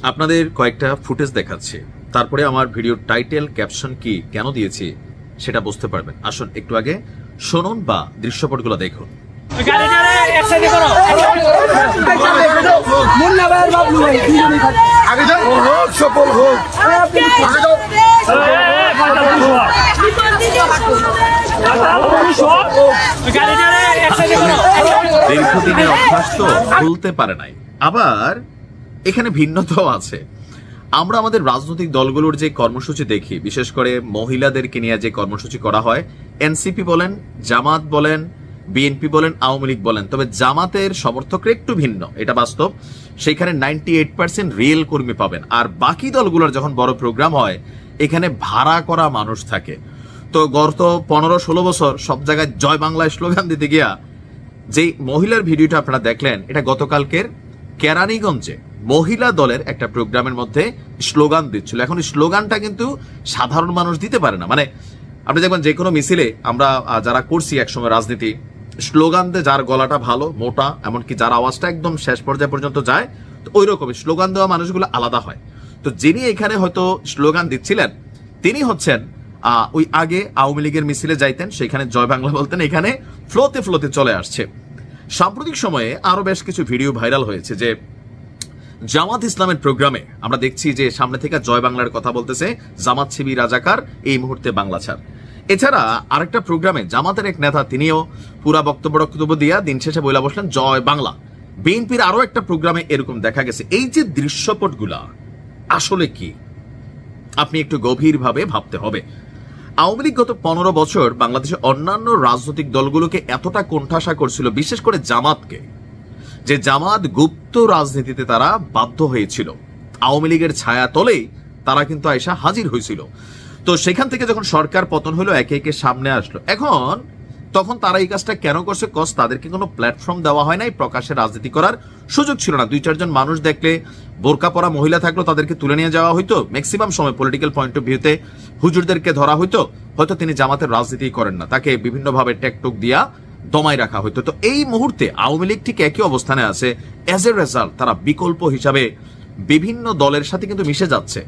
আপনাদের কয়েকটা ফুটেজ দেখাচ্ছি, তারপরে আমার ভিডিওর টাইটেল ক্যাপশন কি কেন দিয়েছি সেটা বুঝতে পারবেন। আসুন একটু আগে শুনুন বা দৃশ্যপটগুলো দেখুন। দীর্ঘদিনের অভ্যাস তো ভুলতে পারে নাই। আবার এখানে ভিন্নতাও আছে। আমরা আমাদের রাজনৈতিক দলগুলোর যে কর্মসূচি দেখি, বিশেষ করে মহিলাদেরকে নিয়ে যে কর্মসূচি করা হয়, এনসিপি বলেন, জামাত বলেন, বিএনপি বলেন, আওয়ামী লীগ বলেন, তবে জামাতের সমর্থকরা একটু ভিন্ন, এটা বাস্তব। সেখানে 98% রিয়েল কর্মী পাবেন। আর বাকি দলগুলোর যখন বড় প্রোগ্রাম হয়, এখানে ভাড়া করা মানুষ থাকে। তো গত 15-16 বছর সব জায়গায় জয় বাংলায় স্লোগান দিতে গিয়া যেই মহিলার ভিডিওটা আপনারা দেখলেন, এটা গতকালকের কেরানীগঞ্জে মহিলা দলের একটা প্রোগ্রামের মধ্যে স্লোগান দিচ্ছিল। এখন স্লোগানটা কিন্তু সাধারণ মানুষ দিতে পারে না। মানে আপনি দেখবেন যে কোনো মিছিলে আমরা যারা করছি একসময় রাজনীতি, স্লোগান দিয়ে যার গলাটা ভালো মোটা, এমনকি যার আওয়াজটা একদম শেষ পর্যায় পর্যন্ত যায়, তো ওই রকমই স্লোগান দেওয়া মানুষগুলো আলাদা হয়। তো যিনি এখানে হয়তো স্লোগান দিচ্ছিলেন, তিনি হচ্ছেন ওই আগে আওয়ামী লীগের মিছিলে যাইতেন, সেখানে জয় বাংলা বলতেন, এখানে ফ্লোতে ফ্লোতে চলে আসছে। সাম্প্রতিক সময়ে আরো বেশ কিছু ভিডিও ভাইরাল হয়েছে যে জামাত ইসলামের প্রোগ্রামে আমরা দেখছি যে সামনে থেকে জয় বাংলার কথা বলতেছে জামাত শিবির রাজাকার, এই মুহূর্তে বাংলা ছাড়। এছাড়া আরেকটা প্রোগ্রামে জামাতের এক নেতা তিনিও পুরা বক্তব্য দিয়া দিন শেষে বইলা বসলেন জয় বাংলা। বিএনপির আরো একটা প্রোগ্রামে এরকম দেখা গেছে। এই যে দৃশ্যপটগুলা আসলে কি, আপনি একটু গভীরভাবে ভাবতে হবে। আওয়ামী লীগ গত 15 বছর বাংলাদেশের অন্যান্য রাজনৈতিক দলগুলোকে এতটা কোণঠাসা করছিল, বিশেষ করে জামাতকে, যে জামাত গুপ্ত রাজনীতিতে তারা বাধ্য হয়েছিল। আওয়ামী লীগের ছায়া তলেই তারা কিন্তু আয়সা হাজির হয়েছিল। তো সেখান থেকে যখন সরকার পতন হলো, একে একে সামনে আসলো। এখন তখন তারা এই কাজটা কেন করছে? তাদেরকে কোনো প্ল্যাটফর্ম দেওয়া হয় নাই, প্রকাশ্যে রাজনীতি করার সুযোগ ছিল না। 2-4 জন মানুষ দেখলে, বোরকা পরা মহিলা থাকলো, তাদেরকে তুলে নিয়ে যাওয়া হইতো। ম্যাক্সিমাম সময় পলিটিক্যাল পয়েন্ট অফ ভিউতে হুজুরদেরকে ধরা হইতো। হয়তো তিনি জামাতের রাজনীতি করেন না, তাকে বিভিন্নভাবে টেকটুক দিয়া দমাই রাখা হইতো। তো এই মুহূর্তে আওয়ামী লীগ ঠিক একই অবস্থানে আছে। এজ এ রেজাল্ট তারা বিকল্প হিসাবে বিভিন্ন দলের সাথে কিন্তু মিশে যাচ্ছে।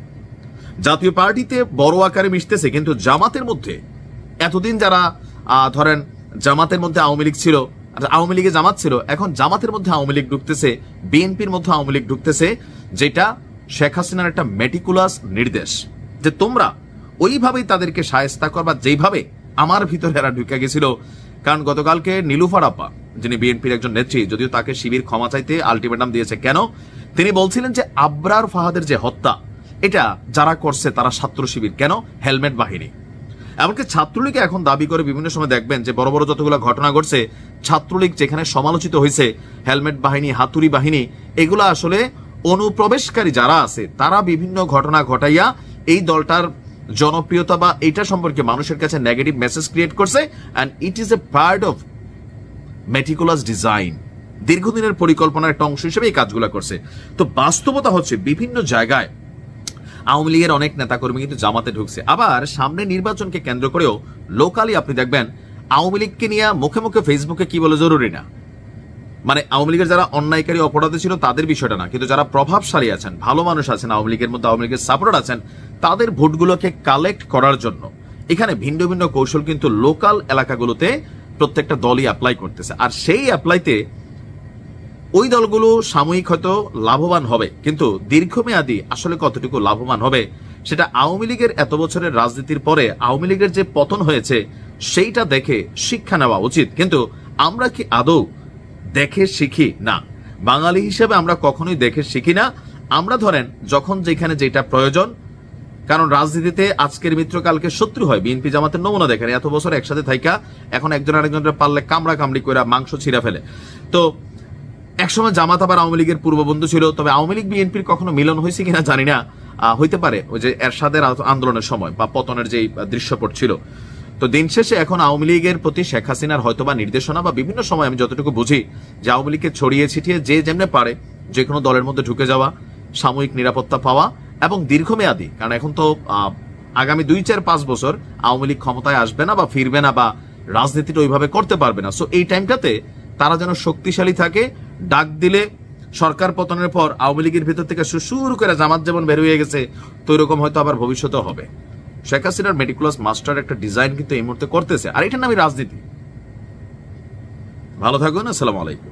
জাতীয় পার্টিতে বড় আকারে মিশতেছে, কিন্তু জামাতের মধ্যে এতদিন যারা ধরেন জামাতের মধ্যে আওয়ামী লীগ ছিল, আওয়ামী লীগে জামাত ছিল, এখন জামাতের মধ্যে আওয়ামী লীগ ঢুকতেছে, বিএনপির মধ্যে আওয়ামী লীগ ঢুকতেছে, যেটা শেখ হাসিনার একটা মেটিকুলাস নির্দেশ যে তোমরা ওইভাবেই তাদেরকে শায়েস্তা করবা যেইভাবে আমার ভিতরে এরা ঢুকে গেছিল। কারণ গতকালকে নীলুফার আপা, যিনি বিএনপির একজন নেত্রী, যদিও তাকে শিবির ক্ষমা চাইতে আলটিমেটাম দিয়েছে। কেন? তিনি বলছিলেন যে আবরার ফাহাদের যে হত্যা, এটা যারা করছে তারা ছাত্র শিবির, কেন? হেলমেট বাহিনী। এমনকি ছাত্রলীগ এখন দাবি করে, বিভিন্ন সময় দেখবেন যে বড় বড় যতগুলো ঘটনা ঘটছে, ছাত্রলীগ যেখানে সমালোচিত হয়েছে, হেলমেট বাহিনী, হাতুড়ি বাহিনী, এগুলা আসলে অনুপ্রবেশকারী যারা আছে তারা বিভিন্ন ঘটনা ঘটাইয়া এই দলটার জনপ্রিয়তা বা এইটা সম্পর্কে মানুষের কাছে নেগেটিভ মেসেজ ক্রিয়েট করছে। And it is a part of meticulous design, দীর্ঘদিনের পরিকল্পনার একটা অংশ হিসেবে এই কাজগুলো করছে। তো বাস্তবতা হচ্ছে বিভিন্ন জায়গায় আওয়ামী লীগের অনেক নেতাকর্মী কিন্তু জামাতে ঢুকছে। আবার সামনে নির্বাচনকে কেন্দ্র করেও লোকালি আপনি দেখবেন আওয়ামী লীগকে নিয়ে মুখে মুখে ফেসবুকে কি বলে জরুরি না। মানে আওয়ামী লীগের যারা অন্যায়কারী অপরাধী ছিল তাদের বিষয়টা না, কিন্তু যারা প্রভাবশালী আছেন, ভালো মানুষ আছেন, আওয়ামী লীগের মধ্যে আওয়ামী লীগের সাপোর্টার আছেন, তাদের ভোটগুলোকে কালেক্ট করার জন্য এখানে ভিন্ন ভিন্ন কৌশল কিন্তু লোকাল এলাকাগুলোতে প্রত্যেকটা দলই অ্যাপ্লাই করতেছে। আর সেই অ্যাপ্লাইতে ওই দলগুলো সাময়িক হয়তো লাভবান হবে, কিন্তু দীর্ঘমেয়াদী আসলে কতটুকু লাভবান হবে সেটা আওয়ামী লীগের এত বছরের রাজনীতির পরে আওয়ামী লীগের যে পতন হয়েছে সেইটা দেখে শিক্ষা নেওয়া উচিত। কিন্তু আমরা কি আদৌ দেখে শিখি? না, বাঙালি হিসেবে আমরা কখনোই দেখে শিখি না। আমরা ধরেন যখন যেখানে যেটা প্রয়োজন, কারণ রাজনীতিতে আজকের মিত্র কালকে শত্রু হয়। বিএনপি জামাতের নমুনা দেখেন, এত বছর একসাথে থাইকা এখন একজন আরেকজনের পারলে কামড়া কামড়ি করে মাংস ছিঁড়া ফেলে। তো একসময় জামাত আবার আওয়ামী লীগের পূর্ববন্ধু ছিল, তবে আওয়ামী লীগ বিএনপির কখনো মিলন হয়েছে কিনা জানি না, হইতে পারে ওই যে এরশাদের আন্দোলনের সময় বা পতনের যে দৃশ্যপট ছিল। তো দিন শেষে এখন আওয়ামী লীগের প্রতি শেখ হাসিনার হয়তোবা নির্দেশনা বা বিভিন্ন সময় আমি যতটুকু বুঝি যে আওয়ামী লীগকে ছড়িয়ে ছিটিয়ে যে যেমনে পারে যে কোনো দলের মধ্যে ঢুকে যাওয়া, সাময়িক নিরাপত্তা পাওয়া এবং দীর্ঘমেয়াদী, কারণ এখন তো আগামী 2-4-5 বছর আওয়ামী লীগ ক্ষমতায় আসবে না বা ফিরবে না বা রাজনীতিটা ওইভাবে করতে পারবে না। সো এই টাইমটাতে তারা যেন শক্তিশালী থাকে, ডাক দিলে সরকার পতনের পর আওয়ামী লীগের ভিতর থেকে সুসুর করে জামাত যেমন বের হয়ে গেছে, তো এরকম হয়তো আবার ভবিষ্যতেও হবে। শেখ হাসিনার মেটিকুলাস মাস্টার একটা ডিজাইন কিন্তু এই মুহূর্তে করতেছে, আর এটার নামই রাজনীতি। ভালো থাকুন, আসসালামু আলাইকুম।